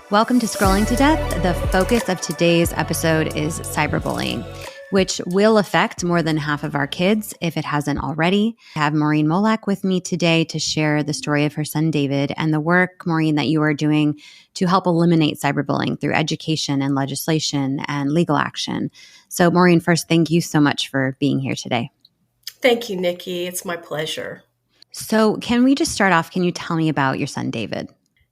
Welcome to Scrolling to Death. The focus of today's episode is cyberbullying, which will affect more than half of our kids if it hasn't already. I have Maurine Molak with me today to share the story of her son, David, and the work, Maurine, that you are doing to help eliminate cyberbullying through education and legislation and legal action. So, Maurine, first, thank you so much for being here today. Thank you, Nikki. It's my pleasure. So, can we just start off? Can you tell me about your son, David?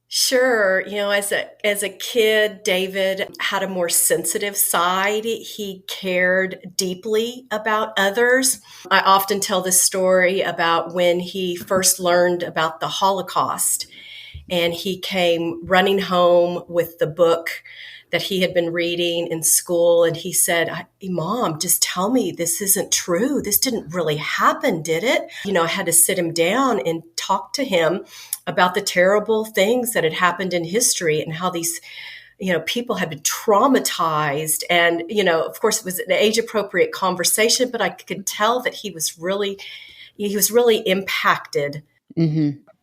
Sure. As a kid, David had a more sensitive side. He cared deeply about others. I often tell this story about when he first learned about the Holocaust, and he came running home with the book that he had been reading in school. And he said, Mom, just tell me this isn't true. This didn't really happen, did it? I had to sit him down and talk to him about the terrible things that had happened in history and how these people had been traumatized. And, of course, it was an age-appropriate conversation, but I could tell that he was really impacted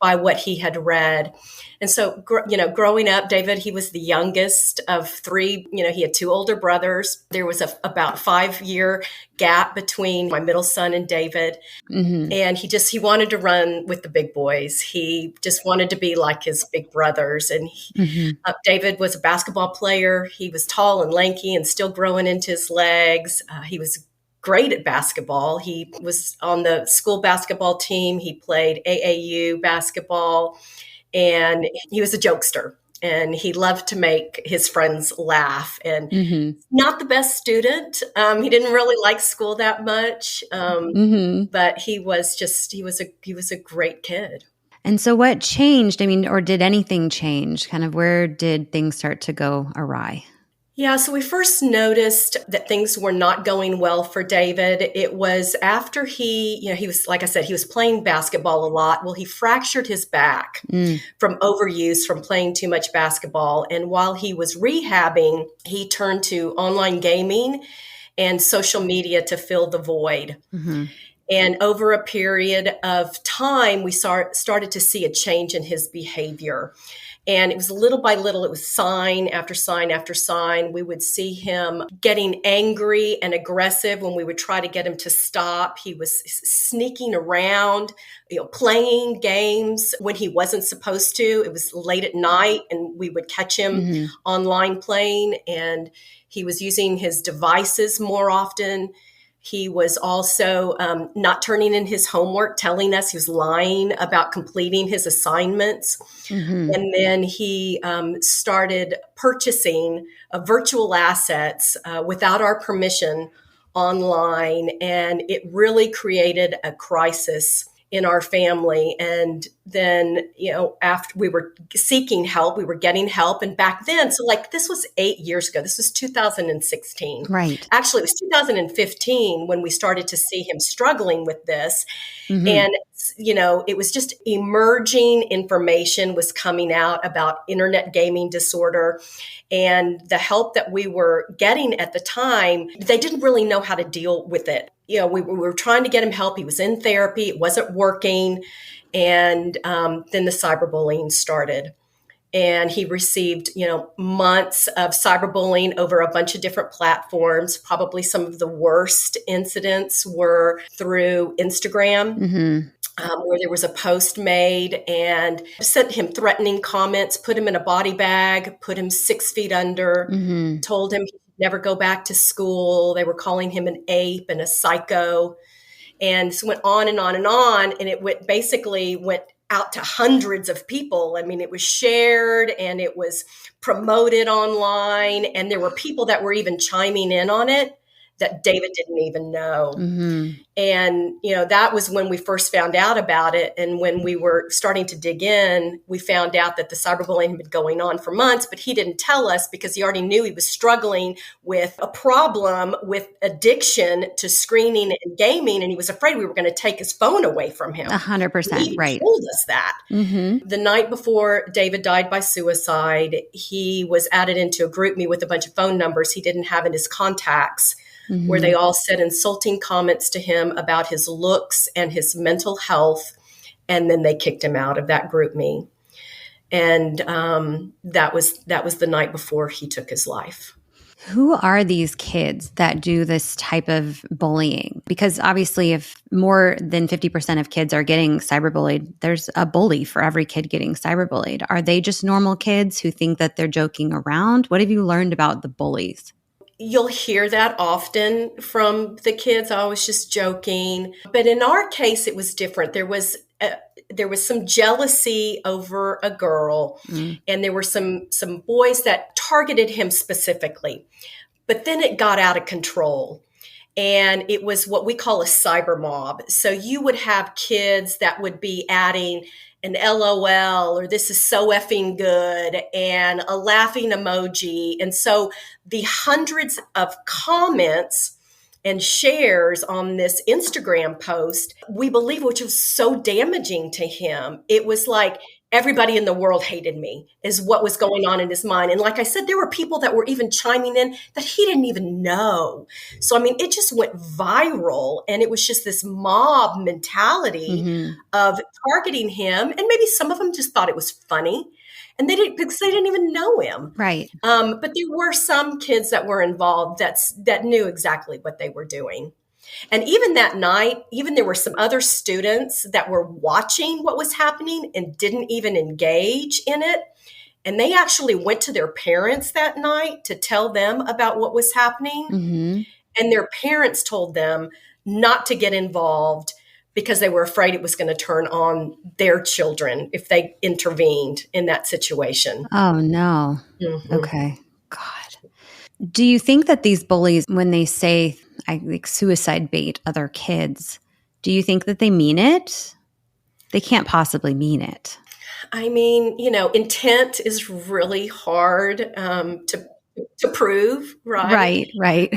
by what he had read. And so, growing up, David, he was the youngest of three. He had two older brothers. There was about 5-year gap between my middle son and David. And he wanted to run with the big boys. He just wanted to be like his big brothers. And David was a basketball player. He was tall and lanky and still growing into his legs. He was great at basketball. He was on the school basketball team. He played AAU basketball, and he was a jokester, and he loved to make his friends laugh. And not the best student. He didn't really like school that much, but he was a great kid. And so what changed? Or did anything change? Kind of where did things start to go awry? Yeah, so we first noticed that things were not going well for David. It was after he was, like I said, he was playing basketball a lot. Well, he fractured his back from overuse, from playing too much basketball. And while he was rehabbing, he turned to online gaming and social media to fill the void. And over a period of time, we started to see a change in his behavior. And it was little by little, it was sign after sign after sign. We would see him getting angry and aggressive when we would try to get him to stop. He was sneaking around, playing games when he wasn't supposed to. It was late at night, and we would catch him online playing, and he was using his devices more often. He was also not turning in his homework, telling us he was lying about completing his assignments. And then he started purchasing virtual assets without our permission online. And it really created a crisis in our family. And then, after we were seeking help, we were getting help. And back then, so this was 8 years ago, this was 2016. Right. Actually, it was 2015 when we started to see him struggling with this. And, it was just emerging information was coming out about internet gaming disorder. And the help that we were getting at the time, they didn't really know how to deal with it. We were trying to get him help. He was in therapy. It wasn't working. And then the cyberbullying started. And he received, months of cyberbullying over a bunch of different platforms. Probably some of the worst incidents were through Instagram. Where there was a post made and sent him threatening comments, put him in a body bag, put him 6 feet under, told him he could never go back to school. They were calling him an ape and a psycho. And so went on and on and on. And it went out to hundreds of people. It was shared and it was promoted online. And there were people that were even chiming in on it that David didn't even know. And, that was when we first found out about it. And when we were starting to dig in, we found out that the cyberbullying had been going on for months, but he didn't tell us because he already knew he was struggling with a problem with addiction to screening and gaming. And he was afraid we were going to take his phone away from him. 100%. He right. told us that. The night before David died by suicide, he was added into a group me with a bunch of phone numbers he didn't have in his contacts, where they all said insulting comments to him about his looks and his mental health. And then they kicked him out of that group me. And that was the night before he took his life. Who are these kids that do this type of bullying? Because obviously, if more than 50% of kids are getting cyberbullied, there's a bully for every kid getting cyberbullied. Are they just normal kids who think that they're joking around? What have you learned about the bullies? You'll hear that often from the kids. I was just joking. But in our case, it was different. There was some jealousy over a girl, and there were some boys that targeted him specifically. But then it got out of control. And it was what we call a cyber mob. So you would have kids that would be adding an LOL or this is so effing good and a laughing emoji. And so the hundreds of comments and shares on this Instagram post, we believe, which was so damaging to him. It was like everybody in the world hated me is what was going on in his mind. And like I said, there were people that were even chiming in that he didn't even know. So, I mean, it just went viral, and it was just this mob mentality of targeting him. And maybe some of them just thought it was funny. And they didn't, because they didn't even know him. Right. But there were some kids that were involved that knew exactly what they were doing. And even that night, even there were some other students that were watching what was happening and didn't even engage in it. And they actually went to their parents that night to tell them about what was happening. And their parents told them not to get involved because they were afraid it was going to turn on their children if they intervened in that situation. Oh, no. Okay. God. Do you think that these bullies, when they say like suicide bait other kids, do you think that they mean it? They can't possibly mean it. I mean, intent is really hard to prove, right? Right.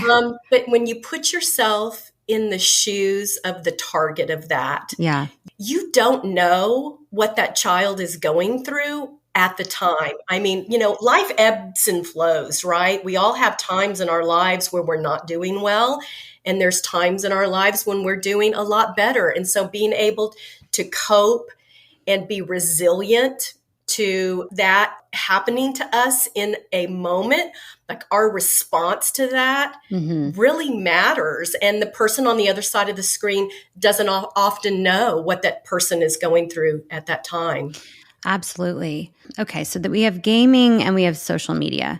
But when you put yourself in the shoes of the target of that, you don't know what that child is going through at the time. I mean, life ebbs and flows, right? We all have times in our lives where we're not doing well, and there's times in our lives when we're doing a lot better. And so being able to cope and be resilient to that happening to us in a moment, like our response to that really matters. And the person on the other side of the screen doesn't often know what that person is going through at that time. Absolutely. Okay, so that we have gaming and we have social media.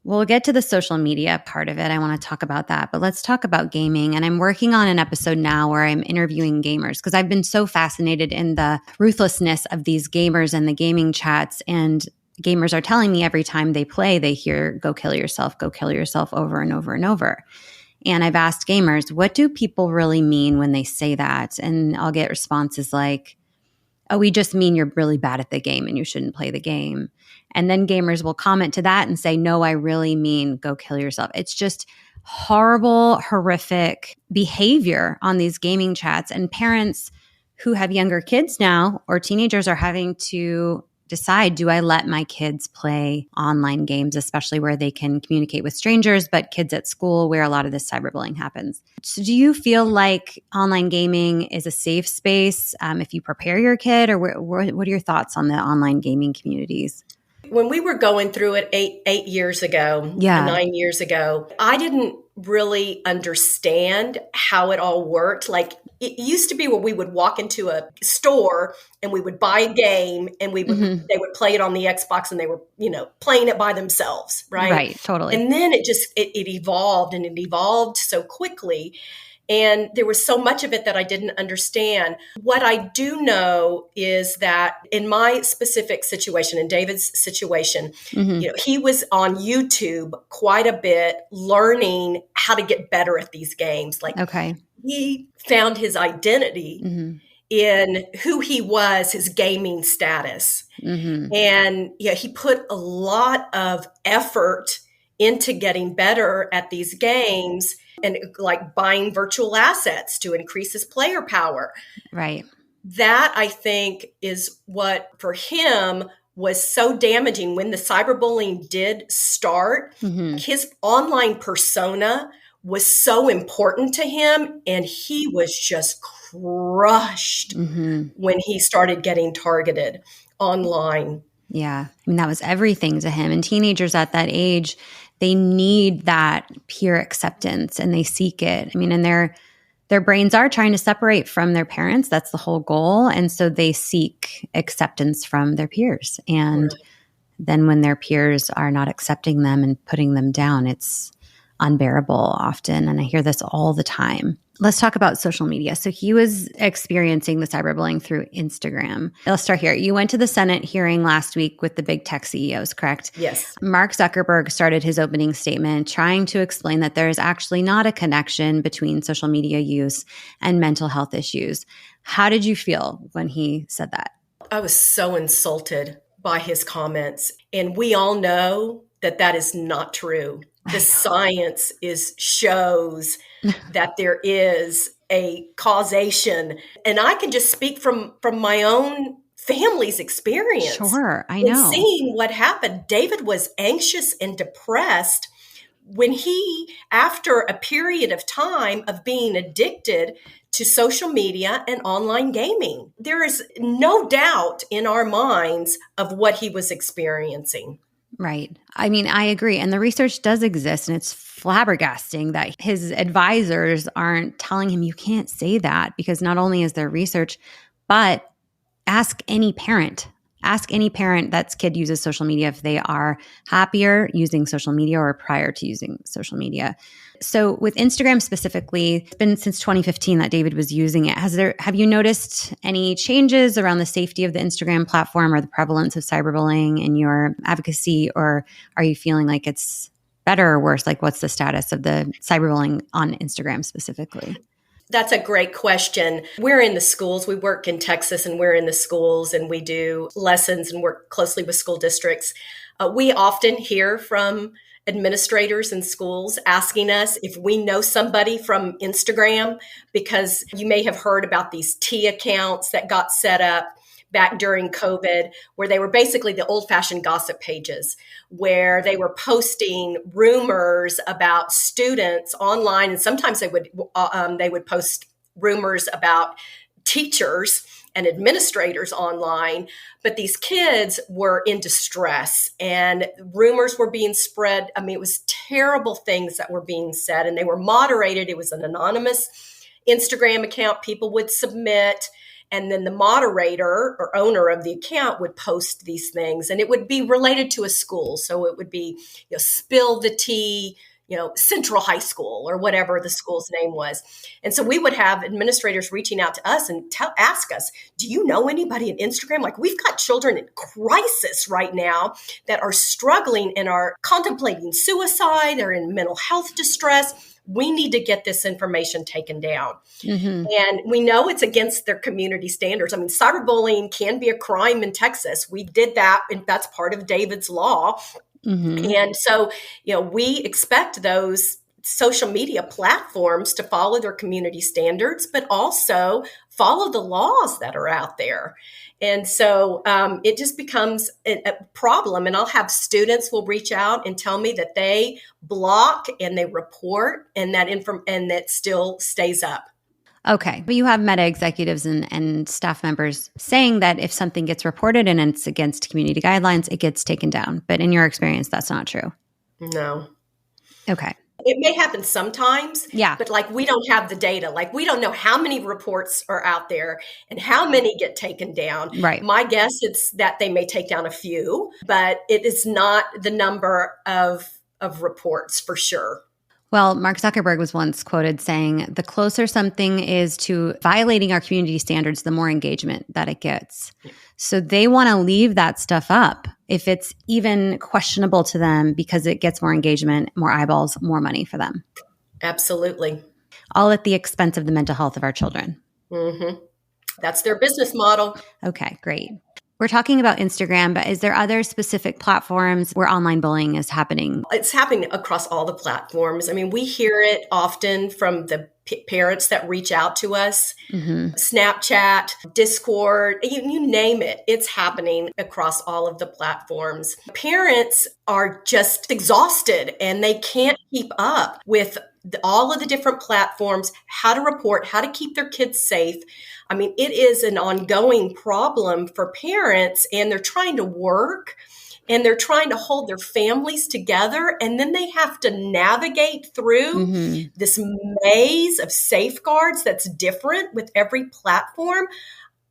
We'll get to the social media part of it. I want to talk about that, but let's talk about gaming. And I'm working on an episode now where I'm interviewing gamers because I've been so fascinated in the ruthlessness of these gamers and the gaming chats. And gamers are telling me every time they play, they hear, go kill yourself over and over and over. And I've asked gamers, what do people really mean when they say that? And I'll get responses like, oh, we just mean you're really bad at the game and you shouldn't play the game. And then gamers will comment to that and say, no, I really mean go kill yourself. It's just horrible, horrific behavior on these gaming chats. And parents who have younger kids now or teenagers are having to decide, do I let my kids play online games, especially where they can communicate with strangers, but kids at school where a lot of this cyberbullying happens. So do you feel like online gaming is a safe space if you prepare your kid, or what are your thoughts on the online gaming communities? When we were going through it 8 years ago, 9 years ago, I didn't really understand how it all worked. Like it used to be where we would walk into a store and we would buy a game and they would play it on the Xbox and they were, playing it by themselves. Right. Right. Totally. And then it evolved, and it evolved so quickly. And there was so much of it that I didn't understand. What I do know is that in my specific situation, in David's situation, he was on YouTube quite a bit learning how to get better at these games. Like he found his identity in who he was, his gaming status. And he put a lot of effort into getting better at these games and like buying virtual assets to increase his player power. Right. That, I think, is what for him was so damaging when the cyberbullying did start. His online persona was so important to him, and he was just crushed when he started getting targeted online. Yeah. I mean, that was everything to him. And teenagers at that age, they need that peer acceptance and they seek it. I mean, and their brains are trying to separate from their parents. That's the whole goal. And so they seek acceptance from their peers. And then when their peers are not accepting them and putting them down, it's unbearable often. And I hear this all the time. Let's talk about social media. So he was experiencing the cyberbullying through Instagram. Let's start here. You went to the Senate hearing last week with the big tech CEOs, correct? Yes. Mark Zuckerberg started his opening statement trying to explain that there is actually not a connection between social media use and mental health issues. How did you feel when he said that? I was so insulted by his comments. And we all know that that is not true. The science shows that there is a causation. And I can just speak from my own family's experience. Sure, I know. Seeing what happened, David was anxious and depressed when he, after a period of time of being addicted to social media and online gaming. There is no doubt in our minds of what he was experiencing. Right. I mean, I agree. And the research does exist, and it's flabbergasting that his advisors aren't telling him you can't say that, because not only is there research, but ask any parent. Ask any parent that's kid uses social media if they are happier using social media or prior to using social media. So with Instagram specifically, it's been since 2015 that David was using it. Have you noticed any changes around the safety of the Instagram platform or the prevalence of cyberbullying in your advocacy, or are you feeling like it's better or worse? Like, what's the status of the cyberbullying on Instagram specifically? That's a great question. We're in the schools. We work in Texas and we're in the schools and we do lessons and work closely with school districts. We often hear from administrators in schools asking us if we know somebody from Instagram, because you may have heard about these T accounts that got set up back during COVID, where they were basically the old-fashioned gossip pages, where they were posting rumors about students online, and sometimes they would post rumors about teachers and administrators online. But these kids were in distress, and rumors were being spread. I mean, it was terrible things that were being said, and they were moderated. It was an anonymous Instagram account people would submit. And then the moderator or owner of the account would post these things, and it would be related to a school. So it would be, spill the tea, Central High School or whatever the school's name was. And so we would have administrators reaching out to us and ask us, do you know anybody in Instagram? Like, we've got children in crisis right now that are struggling and are contemplating suicide. They're in mental health distress. We need to get this information taken down. Mm-hmm. And we know it's against their community standards. I mean, cyberbullying can be a crime in Texas. We did that, and that's part of David's law. Mm-hmm. And so, we expect those social media platforms to follow their community standards, but also follow the laws that are out there. And so it just becomes a problem. And I'll have students will reach out and tell me that they block and they report, and that still stays up. Okay. But you have Meta executives and staff members saying that if something gets reported and it's against community guidelines, it gets taken down. But in your experience, that's not true. No. Okay. It may happen sometimes, yeah. But we don't have the data. We don't know how many reports are out there and how many get taken down. Right. My guess is that they may take down a few, but it is not the number of reports for sure. Well, Mark Zuckerberg was once quoted saying, the closer something is to violating our community standards, the more engagement that it gets. Yeah. So they want to leave that stuff up if it's even questionable to them, because it gets more engagement, more eyeballs, more money for them. Absolutely. All at the expense of the mental health of our children. Mm-hmm. That's their business model. Okay, great. We're talking about Instagram, but is there other specific platforms where online bullying is happening? It's happening across all the platforms. I mean, we hear it often from the parents that reach out to us. Mm-hmm. Snapchat, Discord, you name it. It's happening across all of the platforms. Parents are just exhausted and they can't keep up with all of the different platforms, how to report, how to keep their kids safe. I mean, it is an ongoing problem for parents, and they're trying to work and they're trying to hold their families together. And then they have to navigate through this maze of safeguards that's different with every platform.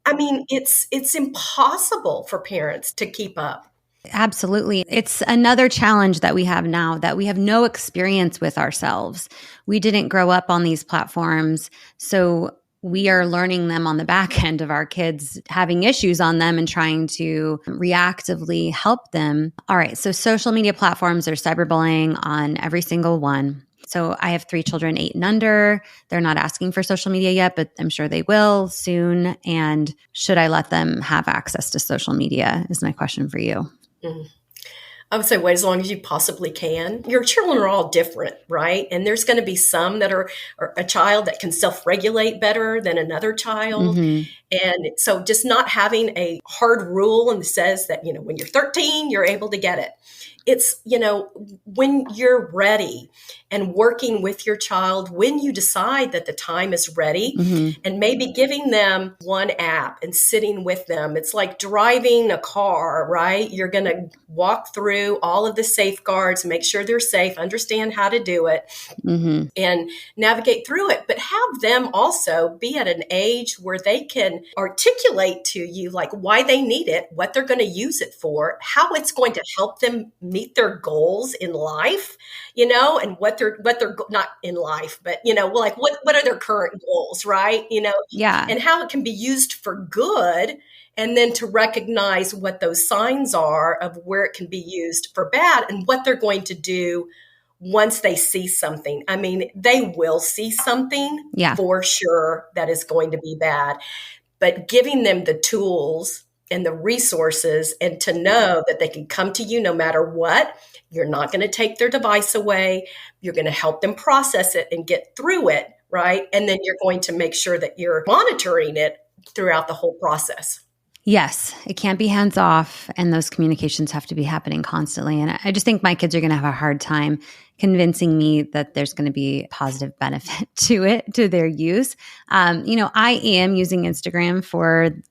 I mean, it's impossible for parents to keep up. Absolutely. It's another challenge that we have now that we have no experience with ourselves. We didn't grow up on these platforms, so we are learning them on the back end of our kids having issues on them and trying to reactively help them. All right. So social media platforms, there's cyberbullying on every single one. So I have 3 children, 8 and under. They're not asking for social media yet, but I'm sure they will soon. And should I let them have access to social media is my question for you. I would say wait as long as you possibly can. Your children are all different, right? And there's going to be some that are a child that can self-regulate better than another child. And so just not having a hard rule and says that, when you're 13, you're able to get it. It's, when you're ready and working with your child, when you decide that the time is ready and maybe giving them one app and sitting with them. It's like driving a car, right? You're going to walk through all of the safeguards, make sure they're safe, understand how to do it and navigate through it. But have them also be at an age where they can articulate to you like why they need it, what they're going to use it for, how it's going to help them meet their goals in life, and what they're not in life, but like what are their current goals, right? And how it can be used for good, and then to recognize what those signs are of where it can be used for bad and what they're going to do once they see something. I mean, they will see something for sure that is going to be bad, but giving them the tools and the resources and to know that they can come to you no matter what. You're not going to take their device away. You're going to help them process it and get through it, right? And then you're going to make sure that you're monitoring it throughout the whole process. Yes, it can't be hands off, and those communications have to be happening constantly. And I just think my kids are going to have a hard time convincing me that there's going to be positive benefit to their use. I am using Instagram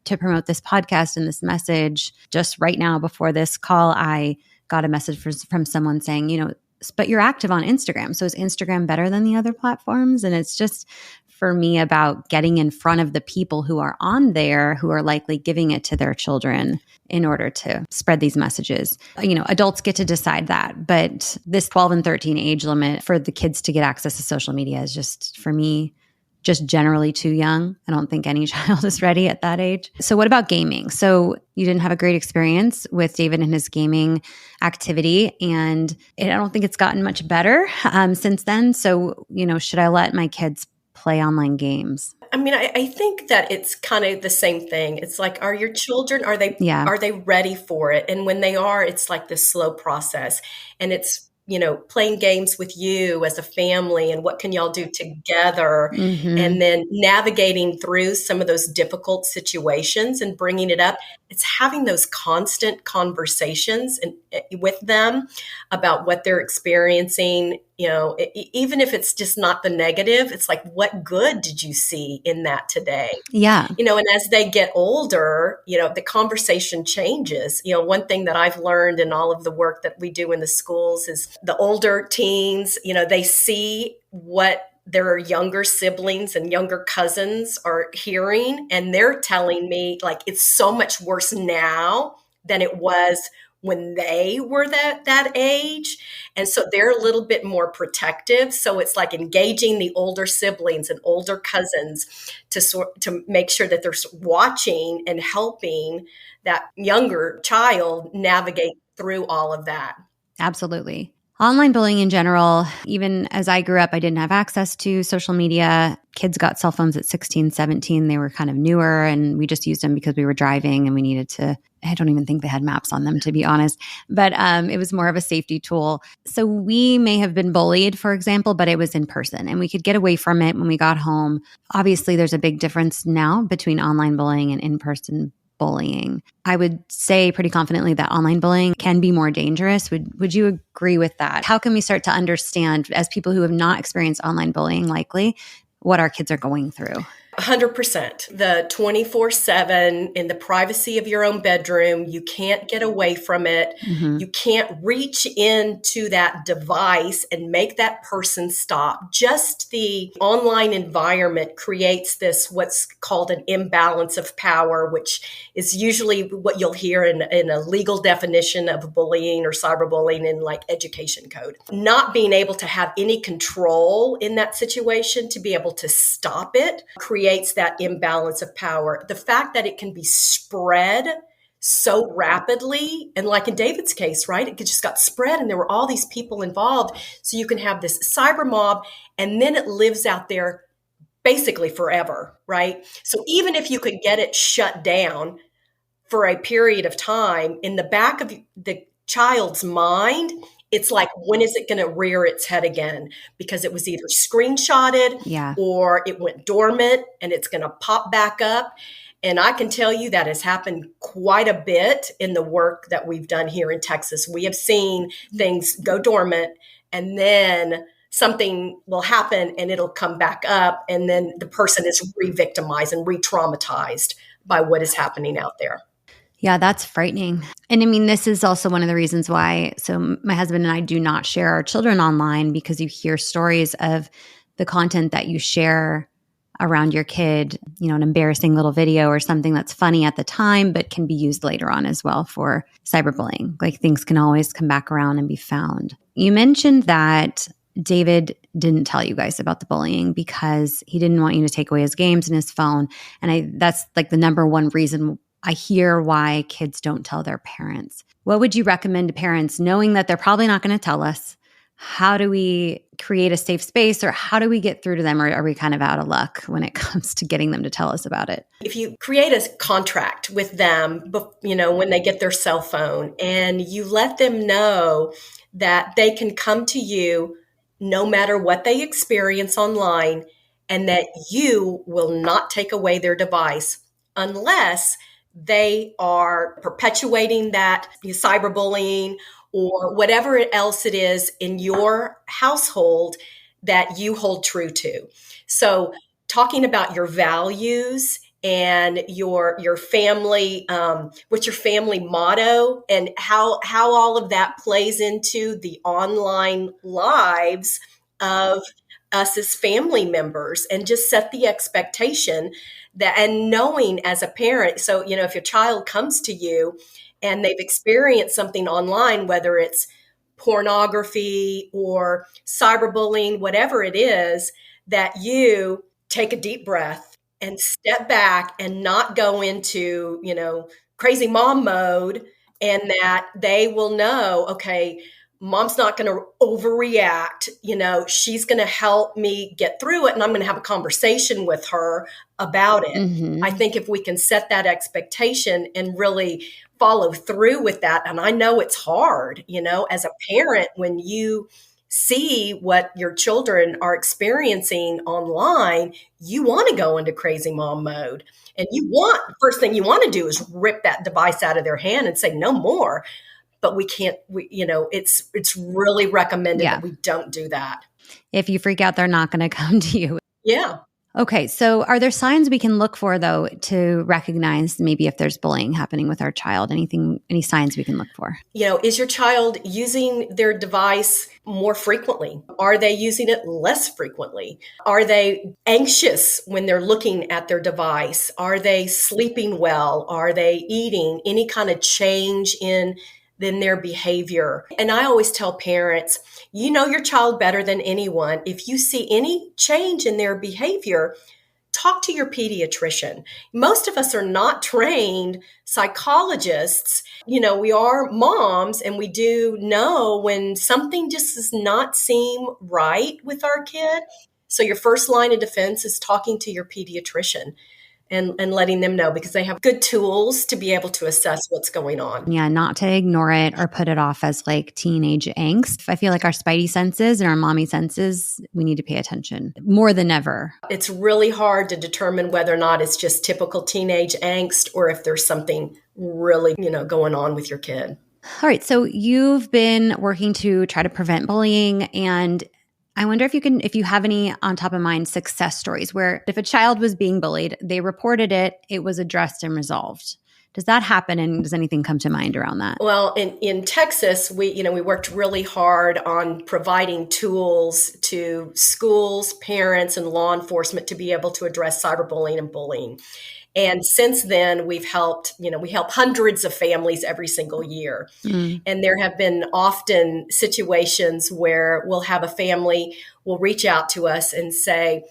to promote this podcast and this message. Just right now before this call, I got a message from someone saying, but you're active on Instagram. So is Instagram better than the other platforms? And it's just for me about getting in front of the people who are on there, who are likely giving it to their children in order to spread these messages. Adults get to decide that, but this 12 and 13 age limit for the kids to get access to social media is just, for me, just generally too young. I don't think any child is ready at that age. So what about gaming? So you didn't have a great experience with David and his gaming activity, and I don't think it's gotten much better since then. So, should I let my kids play online games? I mean, I think that it's kind of the same thing. It's like, are your children, are they ready for it? And when they are, it's like this slow process, and it's, playing games with you as a family and what can y'all do together, and then navigating through some of those difficult situations and bringing it up. It's having those constant conversations with them about what they're experiencing. Even if it's just not the negative, it's like, what good did you see in that today? Yeah. And as they get older, the conversation changes. One thing that I've learned in all of the work that we do in the schools is the older teens, they see what their younger siblings and younger cousins are hearing, and they're telling me like, it's so much worse now than it was when they were that age. And so they're a little bit more protective. So it's like engaging the older siblings and older cousins to make sure that they're watching and helping that younger child navigate through all of that. Absolutely. Online bullying in general, even as I grew up, I didn't have access to social media. Kids got cell phones at 16, 17. They were kind of newer, and we just used them because we were driving and we needed to. I don't even think they had maps on them, to be honest. But it was more of a safety tool. So we may have been bullied, for example, but it was in person, and we could get away from it when we got home. Obviously, there's a big difference now between online bullying and in-person bullying. I would say pretty confidently that online bullying can be more dangerous. Would you agree with that? How can we start to understand, as people who have not experienced online bullying likely, what our kids are going through? 100%. The 24/7 in the privacy of your own bedroom, you can't get away from it. Mm-hmm. You can't reach into that device and make that person stop. Just the online environment creates this, what's called an imbalance of power, which is usually what you'll hear in a legal definition of bullying or cyberbullying in like education code. Not being able to have any control in that situation, to be able to stop it, creates that imbalance of power. The fact that it can be spread so rapidly, and like in David's case, right, it just got spread and there were all these people involved. So you can have this cyber mob and then it lives out there basically forever, right? So even if you could get it shut down for a period of time, in the back of the child's mind, it's like, when is it going to rear its head again? Because it was either screenshotted or it went dormant and it's going to pop back up. And I can tell you that has happened quite a bit in the work that we've done here in Texas. We have seen things go dormant and then something will happen and it'll come back up. And then the person is re-victimized and re-traumatized by what is happening out there. Yeah, that's frightening. And I mean, this is also one of the reasons why, so my husband and I do not share our children online, because you hear stories of the content that you share around your kid, you know, an embarrassing little video or something that's funny at the time, but can be used later on as well for cyberbullying. Like, things can always come back around and be found. You mentioned that David didn't tell you guys about the bullying because he didn't want you to take away his games and his phone. And that's like the number one reason I hear why kids don't tell their parents. What would you recommend to parents, knowing that they're probably not going to tell us? How do we create a safe space, or how do we get through to them? Or are we kind of out of luck when it comes to getting them to tell us about it? If you create a contract with them, you know, when they get their cell phone, and you let them know that they can come to you no matter what they experience online, and that you will not take away their device unless they are perpetuating that cyberbullying or whatever else it is in your household that you hold true to. So talking about your values and your family, what's your family motto, and how all of that plays into the online lives of us as family members, and just set the expectation that, and knowing as a parent, so, you know, if your child comes to you and they've experienced something online, whether it's pornography or cyberbullying, whatever it is, that you take a deep breath and step back and not go into, you know, crazy mom mode, and that they will know, okay, mom's not going to overreact. You know, she's going to help me get through it, and I'm going to have a conversation with her about it. Mm-hmm. I think if we can set that expectation and really follow through with that, and I know it's hard, you know, as a parent, when you see what your children are experiencing online, you want to go into crazy mom mode. And first thing you want to do is rip that device out of their hand and say, no more. But we can't, you know, it's really recommended that we don't do that. If you freak out, they're not going to come to you. Yeah. Okay. So are there signs we can look for, though, to recognize maybe if there's bullying happening with our child? Any signs we can look for? You know, is your child using their device more frequently? Are they using it less frequently? Are they anxious when they're looking at their device? Are they sleeping well? Are they eating? Any kind of change in their behavior? And I always tell parents, you know your child better than anyone. If you see any change in their behavior, talk to your pediatrician. Most of us are not trained psychologists. You know, we are moms, and we do know when something just does not seem right with our kid. So your first line of defense is talking to your pediatrician. and letting them know, because they have good tools to be able to assess what's going on. Yeah, not to ignore it or put it off as like teenage angst. I feel like our spidey senses and our mommy senses, we need to pay attention more than ever. It's really hard to determine whether or not it's just typical teenage angst or if there's something really, going on with your kid. All right. So you've been working to try to prevent bullying, and I wonder if you have any on top of mind success stories where if a child was being bullied, they reported it, it was addressed and resolved. Does that happen? And does anything come to mind around that? Well, in Texas, we worked really hard on providing tools to schools, parents, and law enforcement to be able to address cyberbullying and bullying. And since then, we help hundreds of families every single year. Mm. And there have been often situations where we'll have a family will reach out to us and say,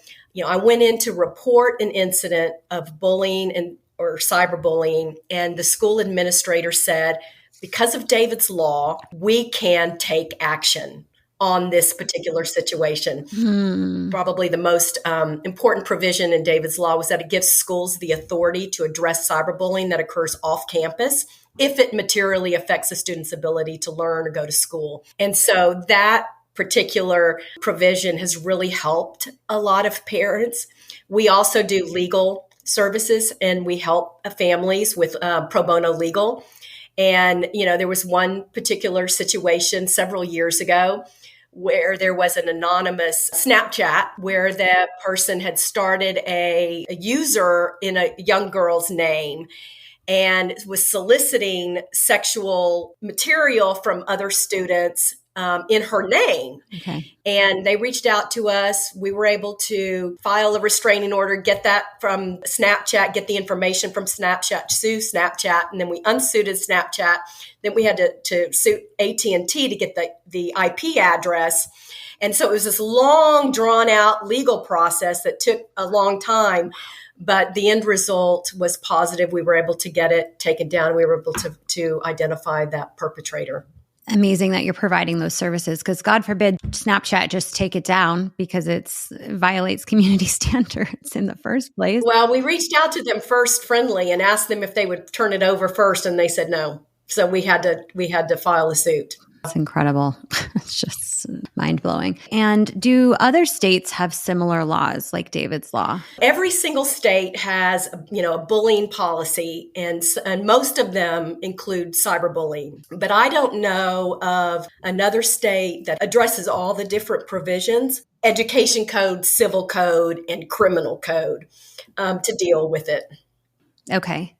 I went in to report an incident of bullying or cyberbullying, and the school administrator said, because of David's Law, we can take action on this particular situation. Probably the most important provision in David's Law was that it gives schools the authority to address cyberbullying that occurs off campus if it materially affects a student's ability to learn or go to school. And so that particular provision has really helped a lot of parents. We also do legal services, and we help families with pro bono legal. And, there was one particular situation several years ago where there was an anonymous Snapchat where the person had started a user in a young girl's name and was soliciting sexual material from other students in her name. Okay. And they reached out to us. We were able to file a restraining order, get that from Snapchat, get the information from Snapchat, sue Snapchat, and then we unsuited Snapchat. Then we had to sue AT&T to get the IP address. And so it was this long, drawn-out legal process that took a long time. But the end result was positive. We were able to get it taken down. We were able to identify that perpetrator. Amazing that you're providing those services, because God forbid Snapchat just take it down because it violates community standards in the first place. Well, we reached out to them first friendly and asked them if they would turn it over first, and they said no. So we had to file a suit. That's incredible. It's just mind-blowing. And do other states have similar laws like David's Law? Every single state has, a bullying policy, and most of them include cyberbullying. But I don't know of another state that addresses all the different provisions, education code, civil code, and criminal code, to deal with it. Okay.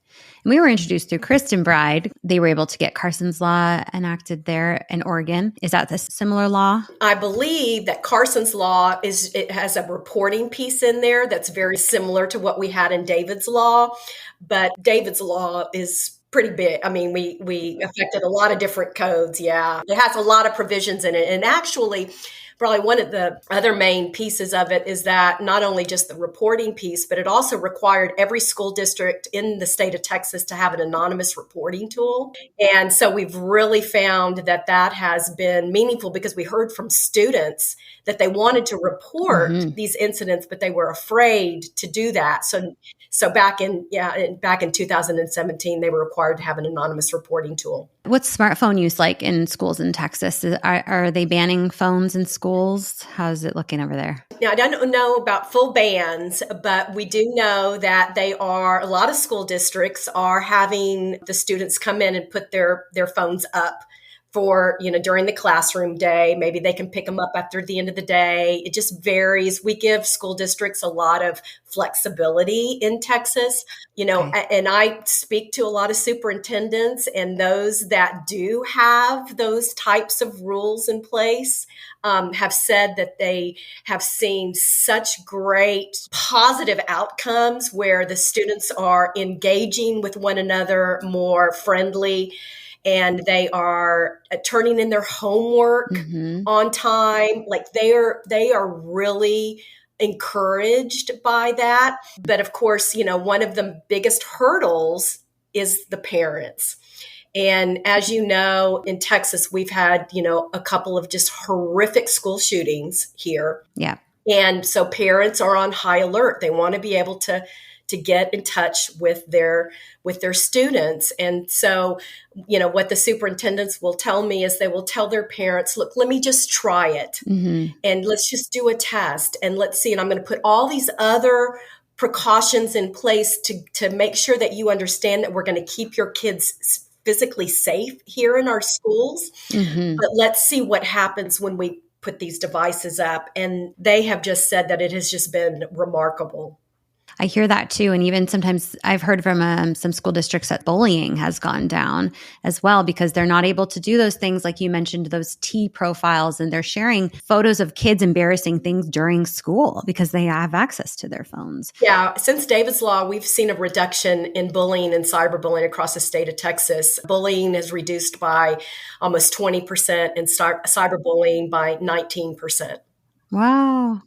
We were introduced through Kristen Bride. They were able to get Carson's Law enacted there in Oregon. Is that the similar law? I believe that Carson's Law it has a reporting piece in there that's very similar to what we had in David's Law. But David's Law is pretty big. I mean, we affected a lot of different codes. Yeah, it has a lot of provisions in it. And actually, probably one of the other main pieces of it is that not only just the reporting piece, but it also required every school district in the state of Texas to have an anonymous reporting tool. And so we've really found that has been meaningful, because we heard from students that they wanted to report these incidents, but they were afraid to do that. So back in 2017, they were required to have an anonymous reporting tool. What's smartphone use like in schools in Texas? Are they banning phones in schools? How's it looking over there? Now, I don't know about full bans, but we do know that a lot of school districts are having the students come in and put their phones up for, during the classroom day. Maybe they can pick them up after the end of the day. It just varies. We give school districts a lot of flexibility in Texas, okay. And I speak to a lot of superintendents, and those that do have those types of rules in place have said that they have seen such great positive outcomes where the students are engaging with one another more friendly, and they are turning in their homework on time. Like they are really encouraged by that. But of course, one of the biggest hurdles is the parents. And as you know, in Texas, we've had, a couple of just horrific school shootings here. Yeah. And so parents are on high alert. They want to be able to to get in touch with their students. And so, what the superintendents will tell me is they will tell their parents, look, let me just try it. And let's just do a test and let's see. And I'm going to put all these other precautions in place to make sure that you understand that we're going to keep your kids physically safe here in our schools. But let's see what happens when we put these devices up. And they have just said that it has just been remarkable. I hear that too. And even sometimes I've heard from some school districts that bullying has gone down as well because they're not able to do those things like you mentioned, those T profiles, and they're sharing photos of kids embarrassing things during school because they have access to their phones. Yeah. Since David's Law, we've seen a reduction in bullying and cyberbullying across the state of Texas. Bullying is reduced by almost 20% and cyberbullying by 19%. Wow.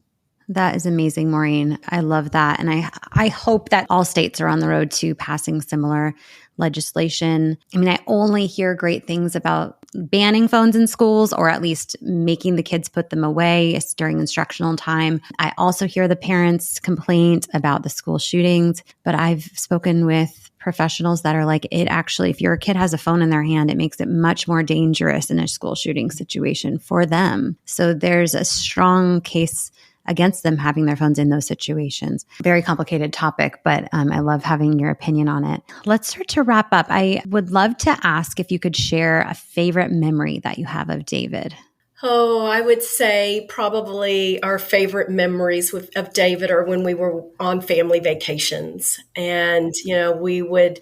That is amazing, Maureen. I love that. And I hope that all states are on the road to passing similar legislation. I mean, I only hear great things about banning phones in schools or at least making the kids put them away during instructional time. I also hear the parents' complaint about the school shootings, but I've spoken with professionals that are like, it actually, if your kid has a phone in their hand, it makes it much more dangerous in a school shooting situation for them. So there's a strong case against them having their phones in those situations. Very complicated topic, but I love having your opinion on it. Let's start to wrap up. I would love to ask if you could share a favorite memory that you have of David. Oh, I would say probably our favorite memories of David are when we were on family vacations. And, we would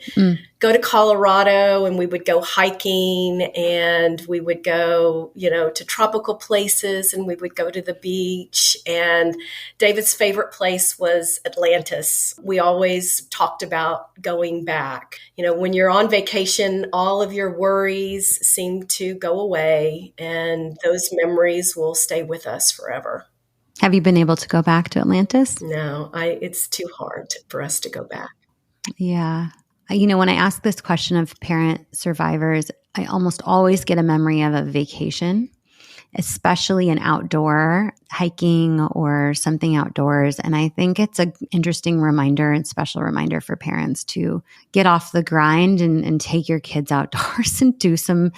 go to Colorado and we would go hiking and we would go, to tropical places and we would go to the beach. And David's favorite place was Atlantis. We always talked about going back. When you're on vacation, all of your worries seem to go away and those memories will stay with us forever. Have you been able to go back to Atlantis? No, it's too hard for us to go back. Yeah. When I ask this question of parent survivors, I almost always get a memory of a vacation, especially an outdoor hiking or something outdoors. And I think it's an interesting reminder and special reminder for parents to get off the grind and take your kids outdoors and do some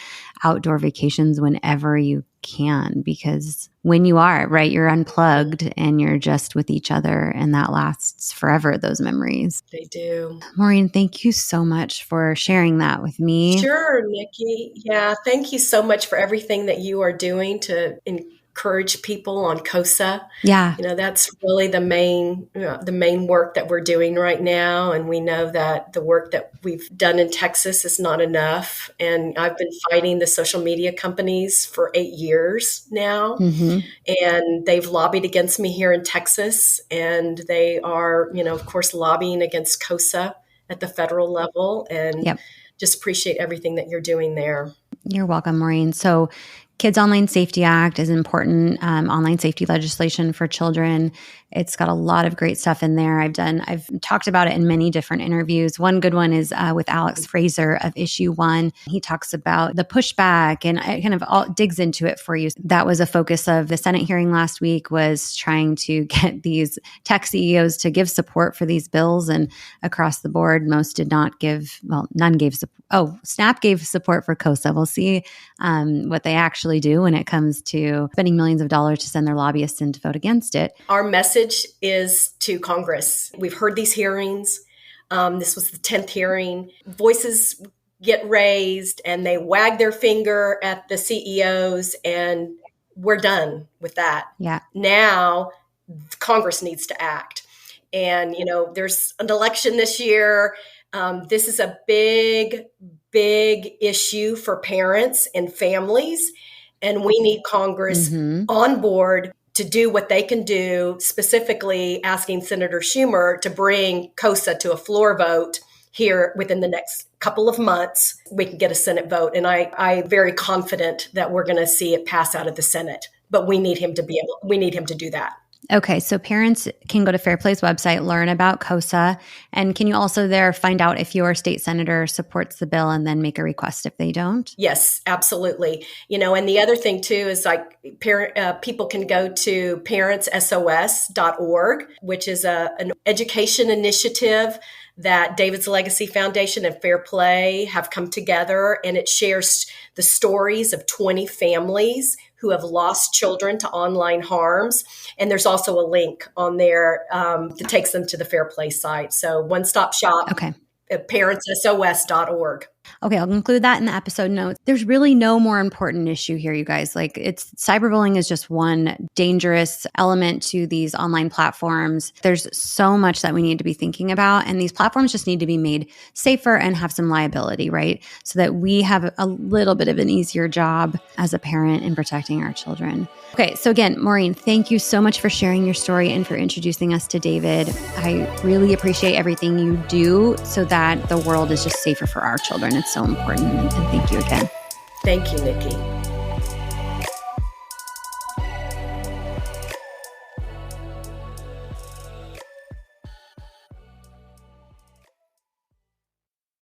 outdoor vacations whenever you can, because when you are, right, you're unplugged and you're just with each other, and that lasts forever, those memories. They do. Maureen, thank you so much for sharing that with me. Sure, Nikki. Yeah, thank you so much for everything that you are doing to encourage people on COSA. Yeah. That's really the main work that we're doing right now. And we know that the work that we've done in Texas is not enough. And I've been fighting the social media companies for 8 years now. And they've lobbied against me here in Texas. And they are, of course, lobbying against COSA at the federal level. And just appreciate everything that you're doing there. You're welcome, Maureen. So Kids Online Safety Act is important online safety legislation for children. It's got a lot of great stuff in there. I've talked about it in many different interviews. One good one is with Alex Fraser of Issue One. He talks about the pushback and it kind of digs into it for you. That was a focus of the Senate hearing last week, was trying to get these tech CEOs to give support for these bills. And across the board, most did not give, none gave support. Oh, Snap gave support for COSA. We'll see what they actually do when it comes to spending millions of dollars to send their lobbyists in to vote against it. Our message is to Congress. We've heard these hearings. This was the 10th hearing. Voices get raised and they wag their finger at the CEOs, and we're done with that. Yeah. Now Congress needs to act. And, there's an election this year. This is a big issue for parents and families. And we need Congress on board to do what they can do, specifically asking Senator Schumer to bring COSA to a floor vote here within the next couple of months. We can get a Senate vote. And I'm very confident that we're going to see it pass out of the Senate. But we need him to do that. Okay, so parents can go to Fair Play's website, learn about COSA, and can you also there find out if your state senator supports the bill and then make a request if they don't? Yes, absolutely. And the other thing too is people can go to parentssos.org, which is an education initiative that David's Legacy Foundation and Fair Play have come together, and it shares the stories of 20 families who have lost children to online harms. And there's also a link on there that takes them to the Fair Play site. So one-stop shop, Okay. at parentssos.org. Okay, I'll include that in the episode notes. There's really no more important issue here, you guys. Cyberbullying is just one dangerous element to these online platforms. There's so much that we need to be thinking about, and these platforms just need to be made safer and have some liability, right? So that we have a little bit of an easier job as a parent in protecting our children. Okay, so again, Maurine, thank you so much for sharing your story and for introducing us to David. I really appreciate everything you do so that the world is just safer for our children. It's so important. And thank you again. Thank you, Nikki.